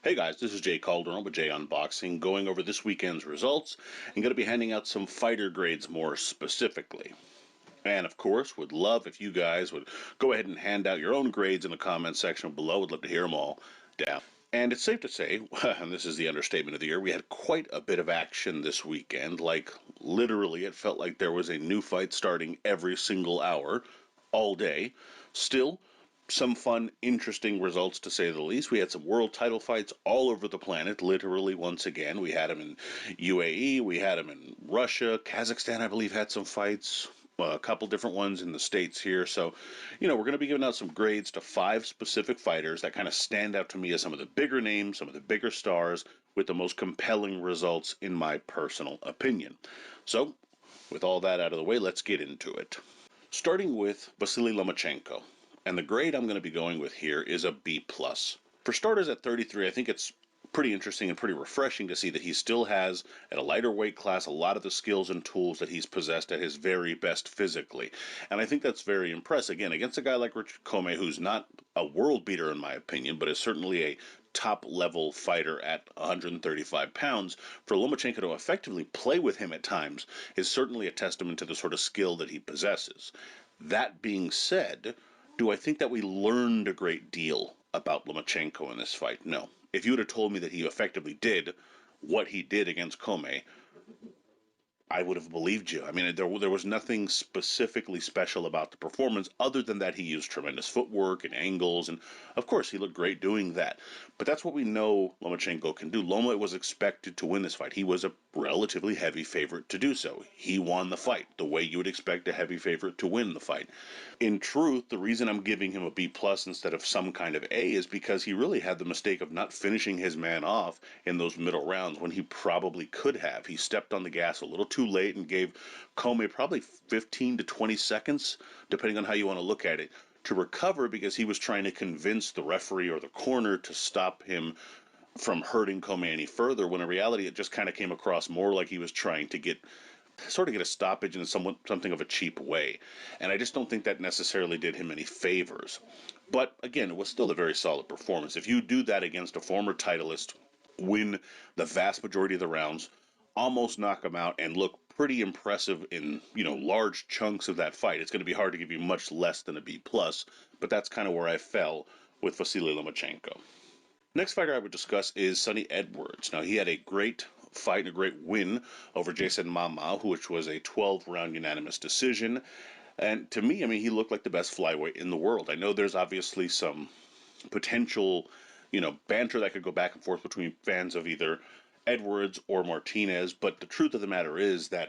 Hey guys, this is Jay Calderon with Jay Unboxing, going over this weekend's results and going to be handing out some fighter grades more specifically. And of course, would love if you guys would go ahead and hand out your own grades in the comment section below. Would love to hear them all down. And it's safe to say, and this is the understatement of the year, we had quite a bit of action this weekend. Like, literally, it felt like there was a new fight starting every single hour, all day. Still, some fun, interesting results to say the least. We had some world title fights all over the planet, literally, once again. We had them in UAE, we had them in Russia, Kazakhstan, I believe, had some fights. A couple different ones in the States here. So, we're going to be giving out some grades to 5 specific fighters that kind of stand out to me as some of the bigger names, some of the bigger stars, with the most compelling results, in my personal opinion. So, with all that out of the way, let's get into it. Starting with Vasyl Lomachenko. And the grade I'm going to be going with here is a B+. For starters, at 33, I think it's pretty interesting and pretty refreshing to see that he still has, at a lighter weight class, a lot of the skills and tools that he's possessed at his very best physically. And I think that's very impressive. Again, against a guy like Richard Commey, who's not a world beater in my opinion, but is certainly a top-level fighter at 135 pounds, for Lomachenko to effectively play with him at times is certainly a testament to the sort of skill that he possesses. That being said, do I think that we learned a great deal about Lomachenko in this fight? No. If you would have told me that he effectively did what he did against Commey, I would have believed you. I mean, there was nothing specifically special about the performance other than that he used tremendous footwork and angles, and of course he looked great doing that. But that's what we know Lomachenko can do. Loma was expected to win this fight. He was a relatively heavy favorite to do so. He won the fight the way you would expect a heavy favorite to win the fight. In truth, the reason I'm giving him a B+ instead of some kind of A is because he really had the mistake of not finishing his man off in those middle rounds when he probably could have. He stepped on the gas a little too late and gave Commey probably 15 to 20 seconds, depending on how you want to look at it, to recover, because he was trying to convince the referee or the corner to stop him from hurting Commey any further, when in reality it just kind of came across more like he was trying to get a stoppage in something of a cheap way. And I just don't think that necessarily did him any favors. But again, it was still a very solid performance. If you do that against a former titleist, win the vast majority of the rounds, almost knock him out, and look pretty impressive in, large chunks of that fight, it's going to be hard to give you much less than a B+, but that's kind of where I fell with Vasyl Lomachenko. Next fighter I would discuss is Sonny Edwards. Now, he had a great fight and a great win over Jason Mama, which was a 12-round unanimous decision. And to me, he looked like the best flyweight in the world. I know there's obviously some potential, banter that could go back and forth between fans of either Edwards or Martinez, but the truth of the matter is that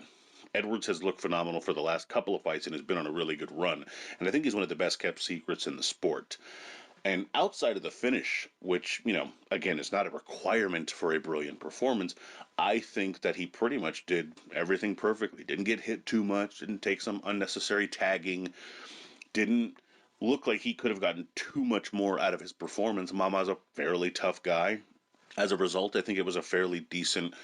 Edwards has looked phenomenal for the last couple of fights and has been on a really good run. And I think he's one of the best kept secrets in the sport. And outside of the finish, which, again, is not a requirement for a brilliant performance, I think that he pretty much did everything perfectly. Didn't get hit too much, didn't take some unnecessary tagging, didn't look like he could have gotten too much more out of his performance. Mama's a fairly tough guy. As a result, I think it was a fairly decent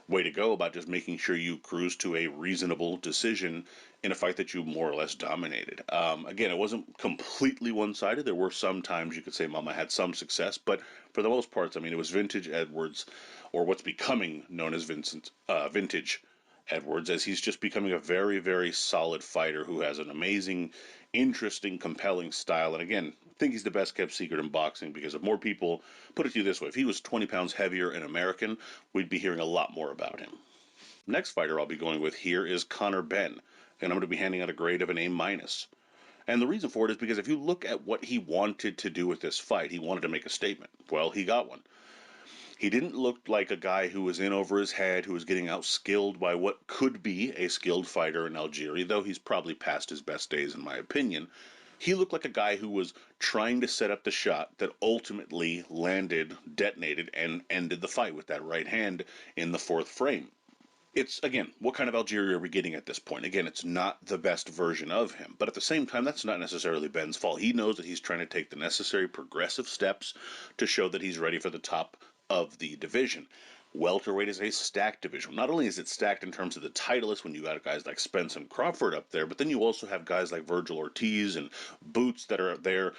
way to go about just making sure you cruise to a reasonable decision in a fight that you more or less dominated. Again, it wasn't completely one-sided. There were some times you could say Mama had some success, but for the most part, it was vintage Edwards, or what's becoming known as vintage Edwards, as he's just becoming a very, very solid fighter who has an amazing, interesting, compelling style. And again, I think he's the best kept secret in boxing, because if more people, put it to you this way, if he was 20 pounds heavier and American, we'd be hearing a lot more about him. Next fighter I'll be going with here is Conor Benn, and I'm going to be handing out a grade of an A-. And the reason for it is because if you look at what he wanted to do with this fight, he wanted to make a statement. Well, he got one. He didn't look like a guy who was in over his head, who was getting outskilled by what could be a skilled fighter in Algeria, though he's probably past his best days in my opinion. He looked like a guy who was trying to set up the shot that ultimately landed, detonated, and ended the fight with that right hand in the 4th frame. It's, again, what kind of Algeria are we getting at this point? Again, it's not the best version of him, but at the same time, that's not necessarily Ben's fault. He knows that he's trying to take the necessary progressive steps to show that he's ready for the top of the division. Welterweight is a stacked division. Not only is it stacked in terms of the titleists when you got guys like Spence and Crawford up there, but then you also have guys like Virgil Ortiz and Boots that are there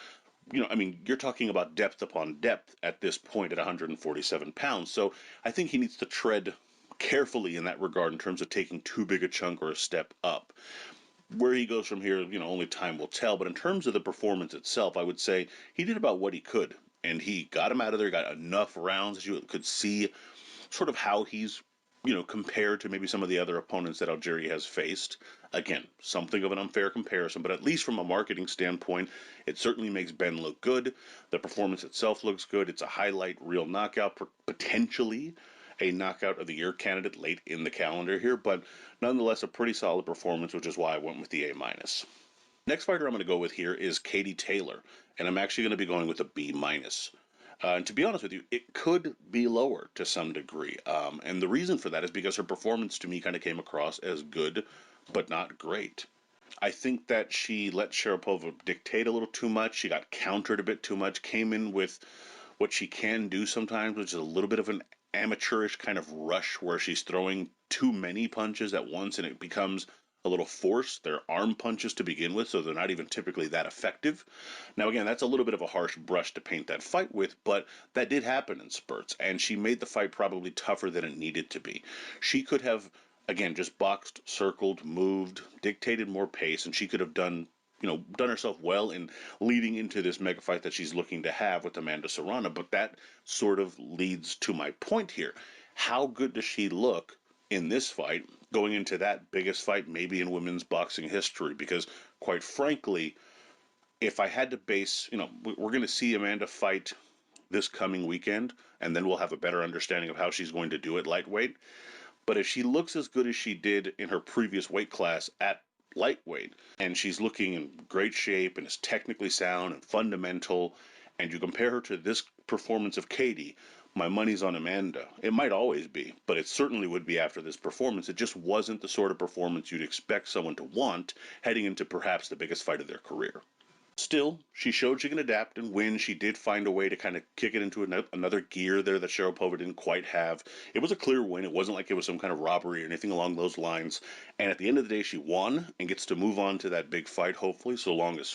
I mean, you're talking about depth upon depth at this point at 147 pounds. So I think he needs to tread carefully in that regard in terms of taking too big a chunk or a step up. Where he goes from here, only time will tell. But in terms of the performance itself, I would say he did about what he could. And he got him out of there, got enough rounds that you could see sort of how he's, compared to maybe some of the other opponents that Algeria has faced. Again, something of an unfair comparison, but at least from a marketing standpoint, it certainly makes Ben look good. The performance itself looks good. It's a highlight real knockout, potentially a knockout of the year candidate late in the calendar here, but nonetheless a pretty solid performance, which is why I went with the A minus. Next fighter I'm going to go with here is Katie Taylor, and I'm actually going to be going with a B minus. And to be honest with you, it could be lower to some degree. And the reason for that is because her performance to me kind of came across as good, but not great. I think that she let Sharapova dictate a little too much. She got countered a bit too much, came in with what she can do sometimes, which is a little bit of an amateurish kind of rush where she's throwing too many punches at once and it becomes a little forced. They're arm punches to begin with, so they're not even typically that effective. Now, again, that's a little bit of a harsh brush to paint that fight with, but that did happen in spurts, and she made the fight probably tougher than it needed to be. She could have, again, just boxed, circled, moved, dictated more pace, and she could have done herself well in leading into this mega fight that she's looking to have with Amanda Serrano. But that sort of leads to my point here. How good does she look in this fight going into that biggest fight maybe in women's boxing history? Because quite frankly, if I had to base, we're going to see Amanda fight this coming weekend, and then we'll have a better understanding of how she's going to do it lightweight. But if she looks as good as she did in her previous weight class at lightweight, and she's looking in great shape and is technically sound and fundamental, and you compare her to this performance of Katie, my money's on Amanda. It might always be, but it certainly would be after this performance. It just wasn't the sort of performance you'd expect someone to want heading into perhaps the biggest fight of their career. Still, she showed she can adapt and win. She did find a way to kind of kick it into another gear there that Sharapova didn't quite have. It was a clear win. It wasn't like it was some kind of robbery or anything along those lines. And at the end of the day, she won and gets to move on to that big fight, hopefully, so long as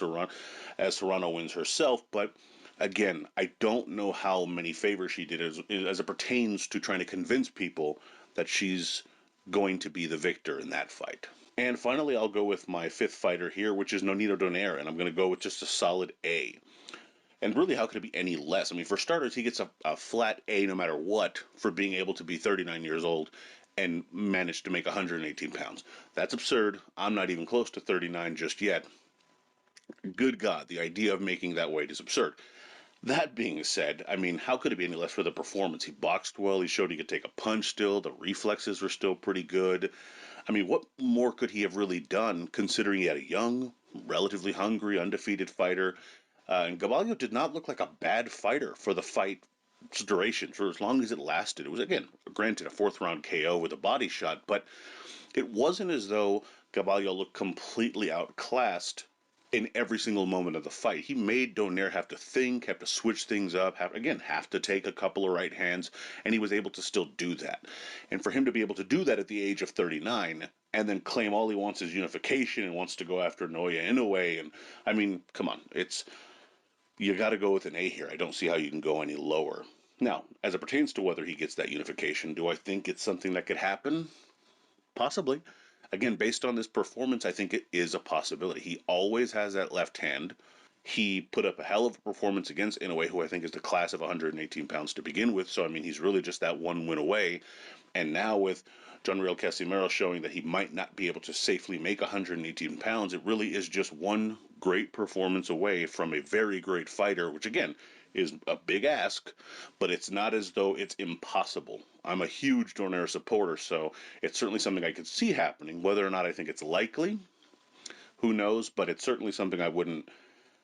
Serrano wins herself. But again, I don't know how many favors she did as it pertains to trying to convince people that she's going to be the victor in that fight. And finally, I'll go with my fifth fighter here, which is Nonito Donaire, and I'm going to go with just a solid A. And really, how could it be any less? I mean, for starters, he gets a flat A no matter what for being able to be 39 years old and manage to make 118 pounds. That's absurd. I'm not even close to 39 just yet. Good God, the idea of making that weight is absurd. That being said, I mean, how could it be any less for the performance? He boxed well. He showed he could take a punch still. The reflexes were still pretty good. I mean, what more could he have really done considering he had a young, relatively hungry, undefeated fighter? And Gabalio did not look like a bad fighter for the fight's duration, for as long as it lasted. It was, again, granted, a fourth round KO with a body shot, but it wasn't as though Gabalio looked completely outclassed in every single moment of the fight. He made Donaire have to think, have to switch things up, have to take a couple of right hands, and he was able to still do that. And for him to be able to do that at the age of 39 and then claim all he wants is unification and wants to go after Naoya Inoue, and I mean, come on, you got to go with an A here. I don't see how you can go any lower. Now, as it pertains to whether he gets that unification, do I think it's something that could happen? Possibly. Again, based on this performance, I think it is a possibility. He always has that left hand. He put up a hell of a performance against Inoue, who I think is the class of 118 pounds to begin with. So, I mean, he's really just that one win away. And now with Jonriel Casimero showing that he might not be able to safely make 118 pounds, it really is just one great performance away from a very great fighter, which again is a big ask, but it's not as though it's impossible. I'm a huge Donaire supporter, so it's certainly something I could see happening. Whether or not I think it's likely, who knows, but it's certainly something I wouldn't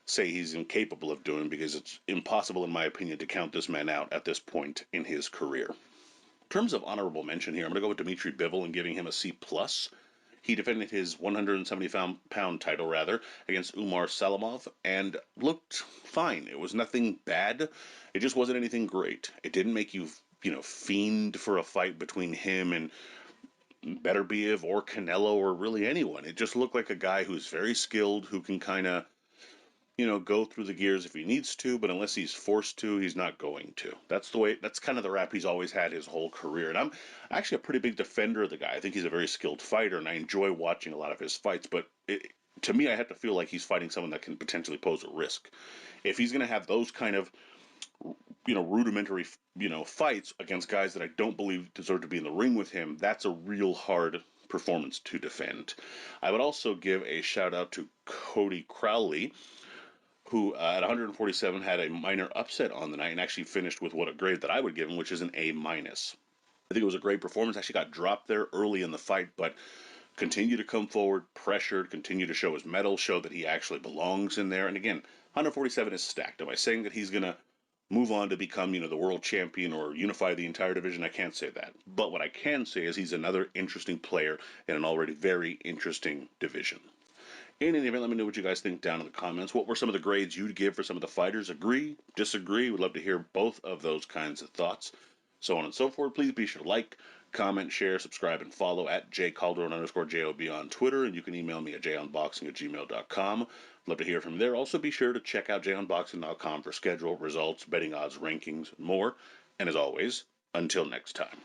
say he's incapable of doing because it's impossible, in my opinion, to count this man out at this point in his career. In terms of honorable mention here, I'm going to go with Dmitry Bivol and giving him a C+. He defended his 170-pound title, against Umar Salamov and looked fine. It was nothing bad. It just wasn't anything great. It didn't make you, fiend for a fight between him and Beterbiev or Canelo or really anyone. It just looked like a guy who's very skilled, who can kind of go through the gears if he needs to, but unless he's forced to, he's not going to. That's the way. That's kind of the rap he's always had his whole career. And I'm actually a pretty big defender of the guy. I think he's a very skilled fighter, and I enjoy watching a lot of his fights. But to me, I have to feel like he's fighting someone that can potentially pose a risk. If he's going to have those kind of rudimentary fights against guys that I don't believe deserve to be in the ring with him, that's a real hard performance to defend. I would also give a shout out to Cody Crowley, who at 147 had a minor upset on the night and actually finished with what a grade that I would give him, which is an A minus. I think it was a great performance. Actually got dropped there early in the fight, but continued to come forward, pressured, continued to show his mettle, show that he actually belongs in there. And again, 147 is stacked. Am I saying that he's going to move on to become, the world champion or unify the entire division? I can't say that. But what I can say is he's another interesting player in an already very interesting division. In any event, let me know what you guys think down in the comments. What were some of the grades you'd give for some of the fighters? Agree? Disagree? Would love to hear both of those kinds of thoughts. So on and so forth. Please be sure to like, comment, share, subscribe, and follow at jcalderon_JOB on Twitter. And you can email me at junboxing@gmail.com. Love to hear from there. Also be sure to check out junboxing.com for schedule, results, betting odds, rankings, and more. And as always, until next time.